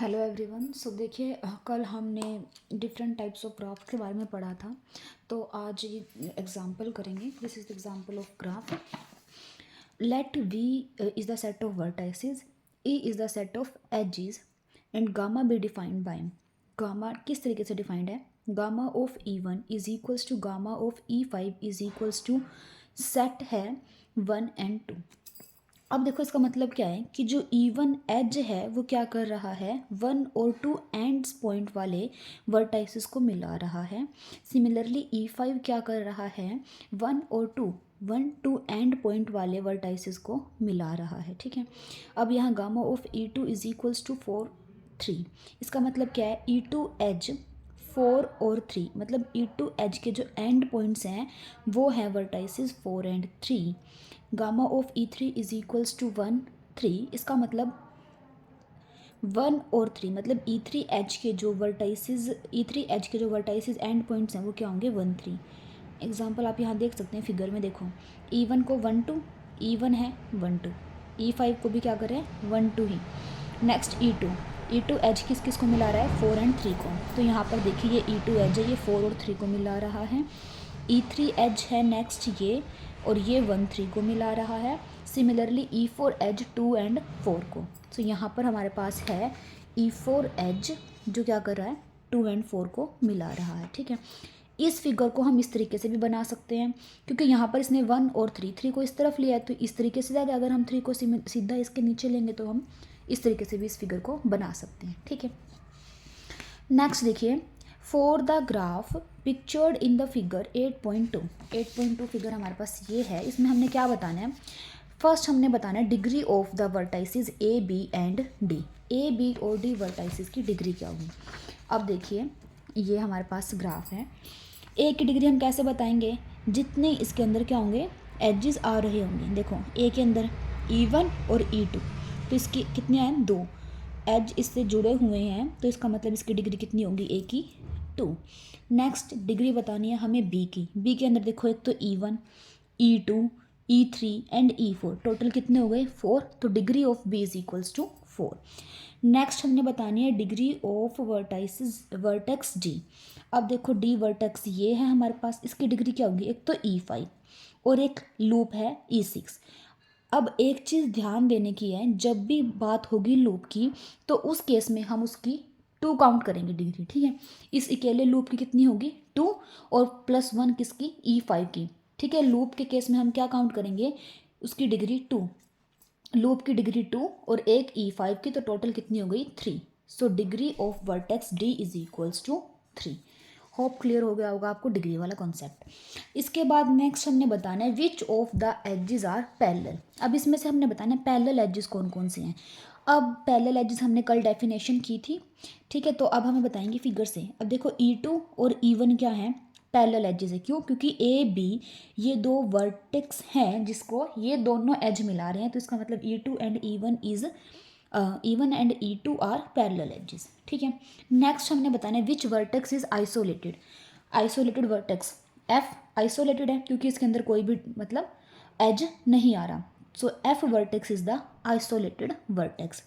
Hello everyone. सो देखिए, कल हमने डिफरेंट टाइप्स ऑफ ग्राफ के बारे में पढ़ा था। तो आज ये एग्जांपल करेंगे। This is the example of graph. Let V is the set of vertices, E is the set of edges and gamma be defined by. Gamma किस तरीके से डिफाइंड है? Gamma of E1 is equals to gamma of E5 is equals to set है 1 and 2। अब देखो इसका मतलब क्या है कि जो E1 एज है वो क्या कर रहा है, 1 और 2 एंड्स पॉइंट वाले वर्टाइसेस को मिला रहा है। सिमिलरली E5 क्या कर रहा है, 1 और 2 एंड पॉइंट वाले वर्टाइसेस को मिला रहा है। ठीक है। अब यहाँ gamma of E2 is equals to 4 3। इसका मतलब क्या है, E2 एज 4 और 3, मतलब E2 एज के जो एंड पॉइंट्स हैं वो हैं vertices 4 and 3। Gamma of E3 is equals to 1 3। इसका मतलब 1 और 3, मतलब E3 एच के जो वर्टाइसेस एंड पॉइंट्स हैं वो क्या होंगे, 1 3। एग्जाम्पल आप यहाँ देख सकते हैं फिगर में। देखो E1 को 1 2, E1 है 1 2, E5 को भी क्या करें 1 2 ही। नेक्स्ट E2 एच किस किस को मिला रहा है, 4 and 3 को। तो यहाँ पर देखिए ये E2 एच है, ये 4 और 3 को मिला रहा है। E3 एज है नेक्स्ट ये, और ये 1 3 को मिला रहा है। सिमिलरली E4 एज 2 and 4 को। तो यहाँ पर हमारे पास है E4 एज जो क्या कर रहा है, 2 and 4 को मिला रहा है। ठीक है। इस फिगर को हम इस तरीके से भी बना सकते हैं, क्योंकि यहाँ पर इसने 1 और 3 को इस तरफ लिया है, तो इस तरीके से ज़्यादा अगर हम 3 को सीधा इसके नीचे लेंगे तो हम इस तरीके से भी इस फिगर को बना सकते हैं। ठीक है। नेक्स्ट देखिए, for the graph pictured in the figure 8.2 figure हमारे पास ये है। इसमें हमने क्या बताना है, फर्स्ट हमने बताना है degree of the vertices A B and D. A B और डी वर्टाइसेस की डिग्री क्या होगी। अब देखिए ये हमारे पास ग्राफ है। ए की डिग्री हम कैसे बताएंगे, जितने इसके अंदर क्या होंगे, एजेस आ रहे होंगे। देखो ए के अंदर E1 और E2, तो इसकी कितने हैं, 2 एज इससे जुड़े हुए हैं, तो इसका मतलब इसकी डिग्री कितनी होगी, ए की 2। नेक्स्ट डिग्री बतानी है हमें बी की। बी के अंदर देखो एक तो E1 E2 E3 and E4, total कितने हो गए, 4। तो degree of B is equals to 4। Next हमने बतानी है डिग्री ऑफ वर्टेक्स डी। अब देखो डी वर्टेक्स ये है हमारे पास, इसकी डिग्री क्या होगी, एक तो E5 और एक लूप है E6। अब एक चीज़ ध्यान देने की है, जब भी बात होगी लूप की तो उस केस में हम उसकी 2 काउंट करेंगे डिग्री। ठीक है। इस अकेले लूप की कितनी होगी, 2, और +1 किसकी, E5 की। ठीक है। लूप के केस में हम क्या काउंट करेंगे, उसकी डिग्री 2, लूप की डिग्री 2 और एक E5 की, तो टोटल कितनी हो गई, 3। So degree of vertex D is equals to 3। Hope clear हो गया होगा आपको डिग्री वाला कॉन्सेप्ट। इसके बाद नेक्स्ट हमने बताना है which of the edges are parallel. अब इसमें से हमने बताना है पैरेलल एजेस कौन कौन से हैं। अब पैरेलल एजेस हमने कल डेफिनेशन की थी। ठीक है। तो अब हमें बताएंगे फिगर से। अब देखो E2 और E1 क्या है, पैरेलल एजेस है। क्यों, क्योंकि ए बी ये 2 वर्टेक्स हैं जिसको ये दोनों एज मिला रहे हैं, तो इसका मतलब E2 and E1 and E2 are parallel edges. ठीक है। नेक्स्ट हमने बताना है which vertex is isolated. Isolated vertex F isolated है क्योंकि इसके अंदर कोई भी मतलब एज नहीं आ रहा। सो F vertex is the isolated vertex.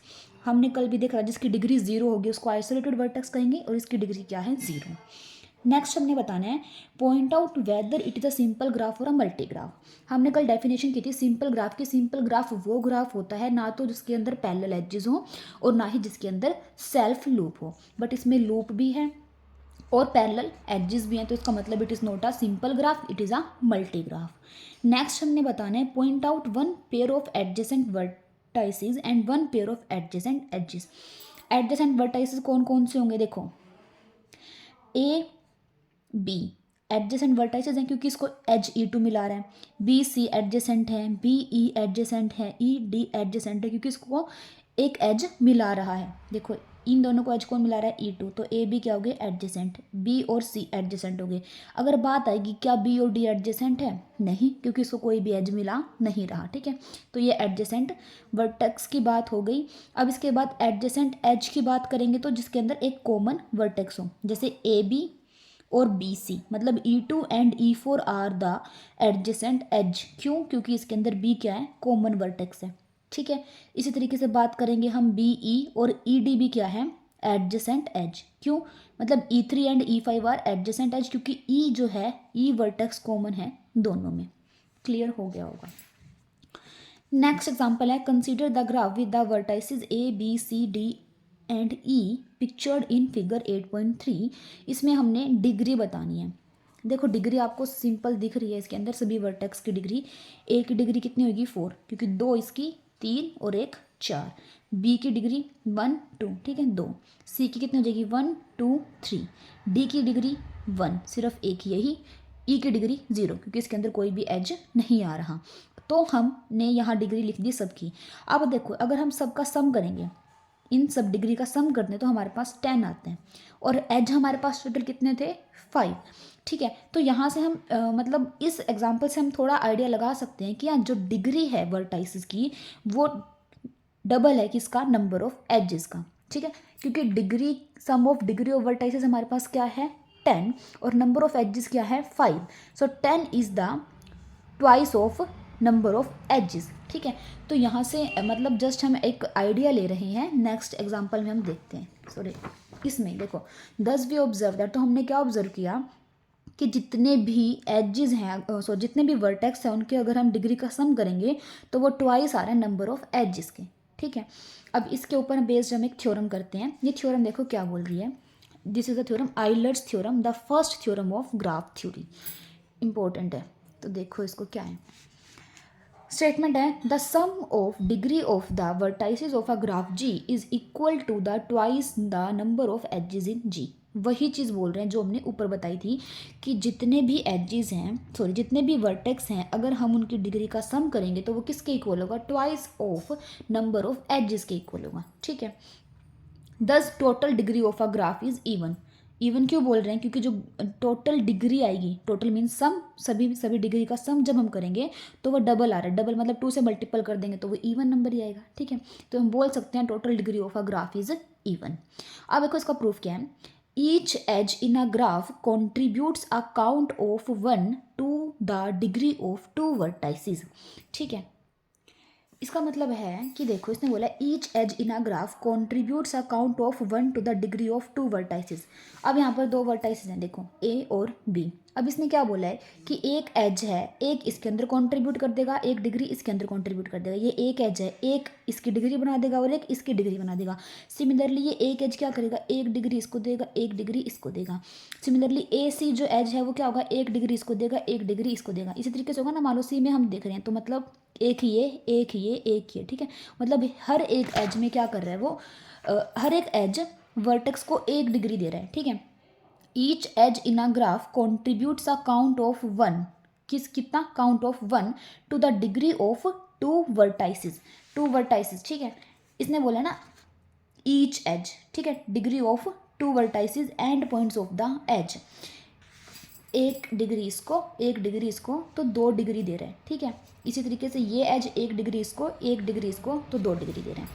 हमने कल भी देखा जिसकी डिग्री 0 होगी उसको आइसोलेटेड वर्टेक्स कहेंगे, और इसकी डिग्री क्या है, 0। नेक्स्ट हमने बताना है point out whether it is a simple graph और अ मल्टी ग्राफ। हमने कल डेफिनेशन की थी सिंपल ग्राफ की। सिंपल ग्राफ वो ग्राफ होता है ना तो जिसके अंदर पैरेलल एजेस हो और ना ही जिसके अंदर सेल्फ लूप हो, बट इसमें लूप भी है और पैरेलल एजेस भी हैं, तो इसका मतलब it is not a simple graph, it is a multi graph. Next हमने बताना है point out 1 pair of adjacent vertices and 1 pair of adjacent edges. Adjacent vertices कौन कौन से होंगे, देखो ए बी एडजेसेंट वर्टाइसेस हैं क्योंकि इसको एज E2 मिला रहा है। बी सी एडजेसेंट है, बी ई एडजेसेंट है, ई डी एडजेसेंट है क्योंकि इसको एक एज मिला रहा है। देखो इन दोनों को एज कौन मिला रहा है, E2, तो ए बी क्या हो गए, एडजेसेंट। बी और सी एडजेसेंट हो गए। अगर बात आएगी क्या बी और डी एडजेसेंट है, नहीं, क्योंकि इसको कोई भी एज मिला नहीं रहा। ठीक है। तो ये एडजेसेंट वर्टेक्स की बात हो गई। अब इसके बाद एडजेसेंट एज की बात करेंगे तो जिसके अंदर एक कॉमन वर्टेक्स हो, जैसे ए बी और बी सी, मतलब E2 and E4 are the adjacent edge. क्यों, क्योंकि इसके अंदर बी क्या है, कॉमन वर्टेक्स है। ठीक है। इसी तरीके से बात करेंगे हम बी ई और ई डी भी क्या है, एडजेसेंट एज। क्यों? मतलब E3 and E5 are adjacent edge, क्योंकि E जो है E वर्टेक्स कॉमन है दोनों में। क्लियर हो गया होगा। नेक्स्ट एग्जांपल है, consider the graph with the vertices A B C D and E pictured in figure 8.3। इसमें हमने डिग्री बतानी है। देखो डिग्री आपको सिंपल दिख रही है इसके अंदर, सभी वर्टेक्स की डिग्री। ए की डिग्री कितनी होगी 4, क्योंकि 2 इसकी 3 और 1 4। बी की डिग्री 1 2, ठीक है 2। सी की कितनी हो जाएगी 1 2 3। डी की डिग्री 1, सिर्फ एक ही यही। ई की डिग्री 0, क्योंकि इसके अंदर कोई भी एज नहीं आ रहा। तो हमने यहाँ डिग्री लिख दी सबकी। अब देखो अगर हम सबका सम करेंगे, इन सब डिग्री का सम करते हैं तो हमारे पास 10 आते हैं, और एज हमारे पास टोटल कितने थे 5। ठीक है, तो यहाँ से हम मतलब इस एग्जांपल से हम थोड़ा आइडिया लगा सकते हैं कि यहाँ जो डिग्री है वर्टाइसिस की वो डबल है किसका, नंबर ऑफ एजेस का। ठीक है, क्योंकि degree sum of degree of vertices हमारे पास क्या है 10, और नंबर ऑफ एजेस क्या है 5। So 10 is the twice of number of edges. ठीक है, तो यहाँ से मतलब जस्ट हम एक आइडिया ले रहे हैं। नेक्स्ट एग्जांपल में हम देखते हैं, सॉरी इसमें देखो 10 वी ऑब्जर्व दैट। तो हमने क्या ऑब्जर्व किया कि जितने भी एजेस हैं, सो जितने भी वर्टेक्स हैं उनके अगर हम डिग्री का सम करेंगे तो वो ट्वाइस आ रहा है नंबर ऑफ एजेस के। ठीक है, अब इसके ऊपर बेस्ड हम एक थ्योरम करते हैं। ये थ्योरम देखो क्या बोल रही है, this is the theorem Euler's theorem, the first theorem of graph theory. Important है, तो देखो इसको क्या है। स्टेटमेंट है, the sum of degree of the vertices of a graph G is equal to the twice the number of edges in G। वही चीज़ बोल रहे हैं जो हमने ऊपर बताई थी कि जितने भी एजेस हैं, सॉरी जितने भी वर्टेक्स हैं, अगर हम उनकी डिग्री का सम करेंगे तो वो किसके इक्वल होगा, twice of number of edges के इक्वल होगा। ठीक है, thus total degree of a graph is even. Even क्यों बोल रहे हैं, क्योंकि जो टोटल डिग्री आएगी, टोटल मीन्स सम, सभी डिग्री का सम जब हम करेंगे तो वो डबल आ रहा है। डबल मतलब 2 से मल्टीपल कर देंगे तो वो इवन नंबर ही आएगा। ठीक है, तो हम बोल सकते हैं total degree of a graph is even. अब देखो इसका प्रूफ क्या है, each edge in a graph contributes a count of 1 to the degree of 2 vertices. ठीक है, इसका मतलब है कि देखो इसने बोला each edge in a graph contributes a count of 1 to the degree of 2 vertices. अब यहाँ पर 2 वर्टाइसेस हैं, देखो ए और बी। अब इसने क्या बोला है कि एक एज है, एक इसके अंदर कंट्रीब्यूट कर देगा, एक डिग्री इसके अंदर कंट्रीब्यूट कर देगा। ये एक एज है, एक इसकी डिग्री बना देगा और एक इसकी डिग्री बना देगा। सिमिलरली ये एक एज क्या करेगा, एक डिग्री इसको देगा, एक डिग्री इसको देगा। सिमिलरली ए सी जो एज है वो क्या होगा, एक डिग्री इसको देगा, एक डिग्री इसको देगा। इसी तरीके से होगा ना, मान लो सी में हम देख रहे हैं तो मतलब एक ये एक ये एक ये। ठीक है, मतलब हर एक एज में क्या कर रहा है वो, हर एक एज वर्टेक्स को एक डिग्री दे रहा है। ठीक है, each edge in a graph contributes a count of 1, कितना count of 1 to the degree of 2 vertices. 2 vertices, ठीक है, इसने बोला ना ईच एज। ठीक है, degree of 2 vertices and points of the edge. एक डिग्री इसको, एक डिग्री इसको, तो 2 डिग्री दे रहे हैं। ठीक है, इसी तरीके से ये एज एक डिग्री इसको, एक डिग्री इसको, तो 2 डिग्री दे रहे हैं।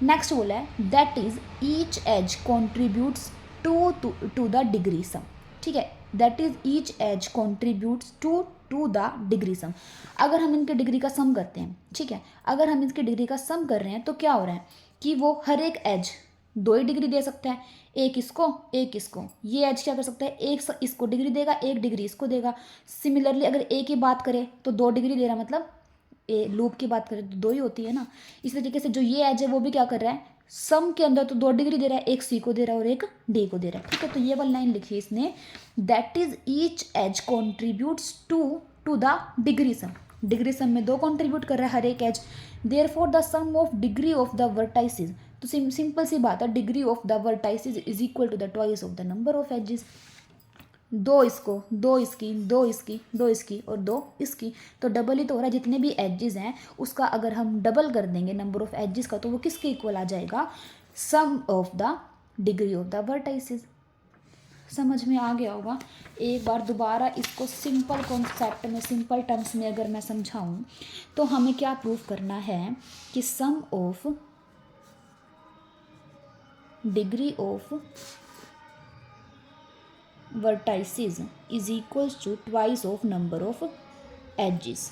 नेक्स्ट बोला है that is each edge contributes to the degree sum. ठीक है, that is each edge contributes to the degree sum. अगर हम इनके डिग्री का सम करते हैं, ठीक है, अगर हम इसके डिग्री का सम कर रहे हैं तो क्या हो रहा है कि वो हर एक एज 2 ही डिग्री दे सकता है, एक इसको एक इसको। ये एज क्या कर सकता है, एक इसको डिग्री देगा, एक डिग्री इसको देगा। सिमिलरली अगर ए की बात करें तो 2 डिग्री दे रहा, मतलब ए लूप की बात करें तो 2 ही होती है ना। इस तरीके से जो ये एज है वो भी क्या कर रहा है, सम के अंदर तो 2 डिग्री दे रहा है, एक सी को दे रहा है और एक डी को दे रहा है। ठीक है, तो ये वाली लाइन लिखी है इसने, that is each edge contributes to the degree sum. Degree sum में 2 कॉन्ट्रीब्यूट कर रहा है हर एक edge, therefore the sum of degree of the vertices. तो सिंपल सी बात है, degree of the vertices is equal to the twice of the number of edges. 2 इसको, 2 इसकी, 2 इसकी, 2 इसकी और 2 इसकी, तो डबल ही तो हो रहा है। जितने भी एजेस हैं उसका अगर हम डबल कर देंगे नंबर ऑफ एजेस का तो वो किसके इक्वल आ जाएगा, sum of the degree of the vertices. समझ में आ गया होगा। एक बार दोबारा इसको सिंपल कॉन्सेप्ट में, सिंपल टर्म्स में अगर मैं समझाऊं तो हमें क्या प्रूफ करना है कि sum of degree of vertices is equals to twice of number of edges.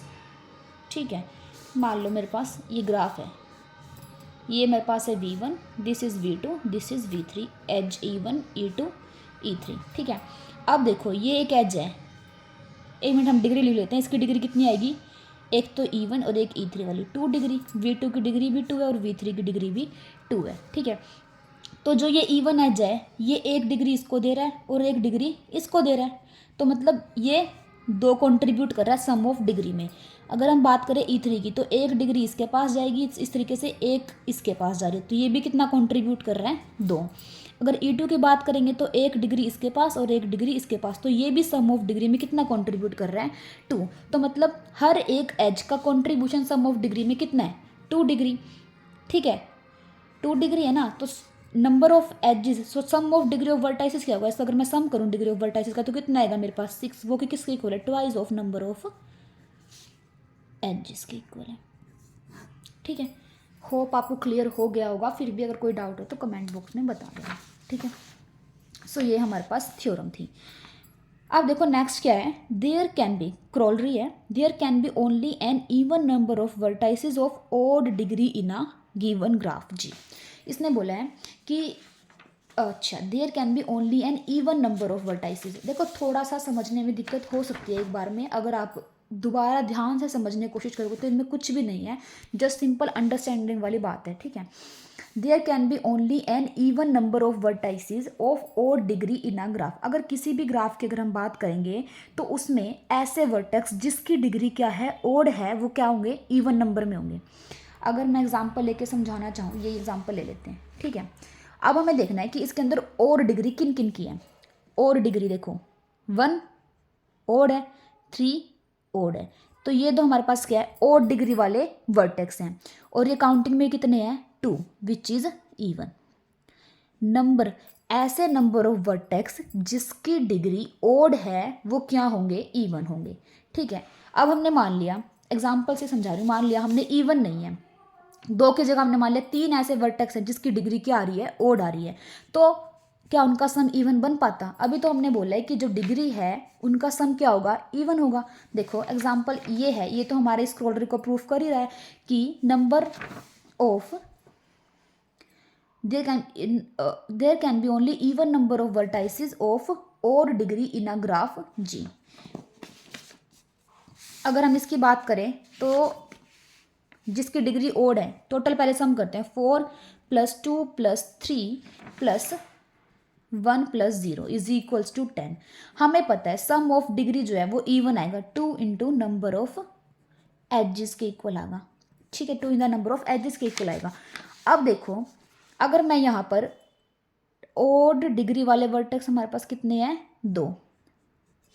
ठीक है, मान लो मेरे पास ये ग्राफ है, ये मेरे पास है V1, this is V2, this is V3, edge E1, E2, E3, ठीक है। अब देखो ये एक एज है, एक मिनट हम डिग्री लिख लेते हैं, इसकी डिग्री कितनी आएगी, एक तो E1 और एक E3 वाली 2 डिग्री, V2 की डिग्री भी 2 है और V3 की डिग्री भी 2 है, ठीक है। तो जो ये E1 एज है ये 1 डिग्री इसको दे रहा है और 1 डिग्री इसको दे रहा है, तो मतलब ये 2 कंट्रीब्यूट कर रहा है सम ऑफ डिग्री में। अगर हम बात करें E3 की तो 1 डिग्री इसके पास जाएगी, इस तरीके से 1 इसके पास जा रही है, तो ये भी कितना कंट्रीब्यूट कर रहा है, 2। अगर E2 की बात करेंगे तो 1 डिग्री इसके पास और 1 डिग्री इसके पास, तो ये भी सम ऑफ डिग्री में कितना कंट्रीब्यूट कर रहा है, 2। तो मतलब हर एक एज का कंट्रीब्यूशन सम ऑफ डिग्री में कितना है, 2 डिग्री, ठीक है। 2 डिग्री है ना, तो number of edges, so sum of degree of vertices क्या होगा, इसका अगर मैं सम करूँ डिग्री ऑफ वर्टाइसिस का तो कितना आएगा मेरे पास, 6, वो कि किसके इक्वल है, twice of number of edges के इक्वल है, ठीक है। होप आपको क्लियर हो गया होगा, फिर भी अगर कोई डाउट हो तो कमेंट बॉक्स में बता देना, ठीक है। सो ये हमारे पास थ्योरम थी। अब देखो नेक्स्ट क्या है, देयर कैन बी, क्रॉलरी है, there can be only an even number of vertices of odd degree in a given graph G. इसने बोला है कि अच्छा there can be only an even number of vertices. देखो थोड़ा सा समझने में दिक्कत हो सकती है एक बार में, अगर आप दोबारा ध्यान से समझने की कोशिश करोगे तो इनमें कुछ भी नहीं है, जस्ट सिंपल अंडरस्टैंडिंग वाली बात है, ठीक है। There can be only an even number of vertices of odd degree in a graph. अगर किसी भी ग्राफ की अगर हम बात करेंगे तो उसमें ऐसे वर्टेक्स जिसकी डिग्री क्या है, ओड है, वो क्या होंगे, इवन नंबर में होंगे। अगर मैं एग्जाम्पल लेके समझाना चाहूँ, ये एग्जाम्पल ले लेते हैं, ठीक है। अब हमें देखना है कि इसके अंदर और डिग्री किन किन की है। और डिग्री देखो 1 ओड है, 3 ओड है, तो ये दो हमारे पास क्या है, ओड डिग्री वाले वर्टेक्स हैं। और ये काउंटिंग में कितने हैं, 2, विच इज इवन नंबर। ऐसे नंबर ऑफ वर्टेक्स जिसकी डिग्री ओड है वो क्या होंगे, इवन होंगे, ठीक है। अब हमने मान लिया, एग्जाम्पल से समझा रही हूँ, मान लिया हमने इवन नहीं है, 2 की जगह हमने मान लिया 3 ऐसे वर्टेक्स हैं जिसकी डिग्री क्या आ रही है, ओड आ रही है, तो क्या उनका सम इवन बन पाता। अभी तो हमने बोला है कि जो डिग्री है उनका सम क्या होगा, इवन होगा। देखो एग्जाम्पल ये है, ये तो हमारे स्क्रॉलर को प्रूफ कर ही रहा है कि number of there can be only even number of vertices of odd degree in a graph G। अगर हम इसकी बात करें तो जिसकी डिग्री ओड है, टोटल पहले सम करते हैं, 4 + 2 + 3 + 1 + 0 इज इक्वल्स टू 10। हमें पता है सम ऑफ डिग्री जो है वो इवन आएगा, 2 × नंबर ऑफ एजेस के इक्वल आएगा, ठीक है, 2 × नंबर ऑफ एजेस के इक्वल आएगा। अब देखो अगर मैं यहाँ पर ओड डिग्री वाले वर्टेक्स हमारे पास कितने हैं, 2,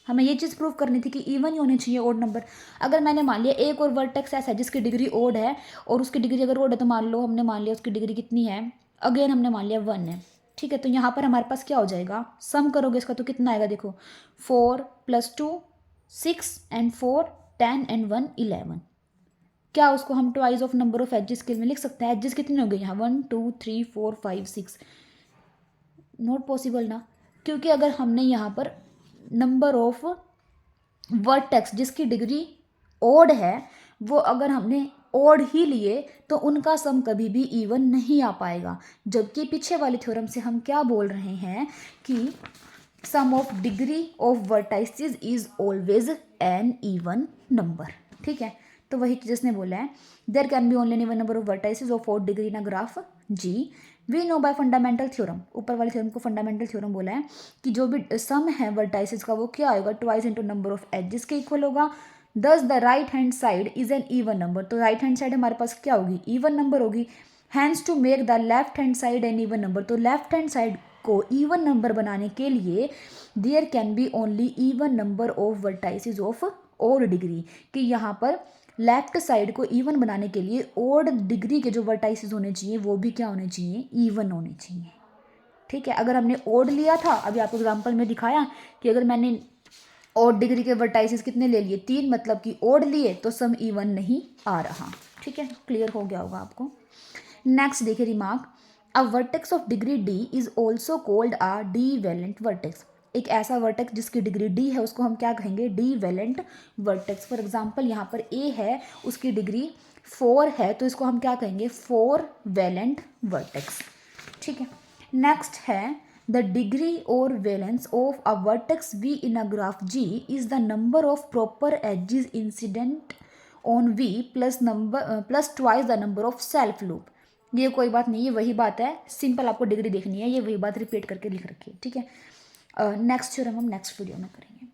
हमें ये चीज़ प्रूव करनी थी कि इवन ही होने चाहिए ओड नंबर। अगर मैंने मान लिया एक और वर्टेक्स ऐसा है जिसकी डिग्री ओड है और उसकी डिग्री अगर ओड है तो मान लो हमने मान लिया उसकी डिग्री कितनी है, अगेन हमने मान लिया 1 है, ठीक है। तो यहाँ पर हमारे पास क्या हो जाएगा, सम करोगे इसका तो कितना आएगा, देखो 4 + 2 6 एंड 4 10 एंड 1 11। क्या उसको हम twice of number of edges के में लिख सकते हैं। एजेस कितने हो गए यहाँ, 1 2 3 4 5 6, नॉट पॉसिबल ना, क्योंकि अगर हमने यहाँ पर नंबर ऑफ वर्टेक्स जिसकी डिग्री ओड है वो अगर हमने ओड ही लिए तो उनका सम कभी भी इवन नहीं आ पाएगा। जबकि पीछे वाले थ्योरम से हम क्या बोल रहे हैं कि sum of degree of vertices is always an even number, ठीक है। तो वही जिसने बोला है there can be only even number of vertices ऑफ 4 degree in a graph G. We know by fundamental theorem, ऊपर वाले थ्योरम को फंडामेंटल थ्योरम बोला है कि जो भी सम है वर्टाइसिस का वो क्या आएगा, ट्वाइस × नंबर ऑफ एजेस के इक्वल होगा। Thus the right hand side is an even number, तो राइट हैंड साइड हमारे पास क्या होगी, इवन नंबर होगी। Hence to make the left hand side an even number, तो लेफ्ट हैंड साइड को इवन नंबर बनाने के लिए there can be only even number of vertices of odd degree, कि यहाँ पर लेफ्ट साइड को इवन बनाने के लिए ओड डिग्री के जो वर्टाइसिस होने चाहिए वो भी क्या होने चाहिए, इवन होने चाहिए, ठीक है। अगर हमने ओड लिया था, अभी आपको एग्जांपल में दिखाया कि अगर मैंने ओड डिग्री के वर्टाइसिस कितने ले लिए, 3, मतलब कि ओड लिए तो सम इवन नहीं आ रहा, ठीक है। क्लियर हो गया होगा आपको। नेक्स्ट देखिए remark, a vertex of degree D is also called a D valent vertex. एक ऐसा वर्टेक्स जिसकी डिग्री डी है उसको हम क्या कहेंगे, D valent vertex. For example यहाँ पर ए है, उसकी डिग्री 4 है तो इसको हम क्या कहेंगे, 4 वैलेंट वर्टेक्स। ठीक है, नेक्स्ट है the degree or valence of a vertex V in a graph G is the number of proper edges incident on V plus twice the number of self loop. ये कोई बात नहीं है, वही बात है, सिंपल आपको डिग्री देखनी है, ये वही बात रिपीट करके लिख रखी है। ठीक है, नेक्स्ट थ्योरम हम नेक्स्ट वीडियो में करेंगे।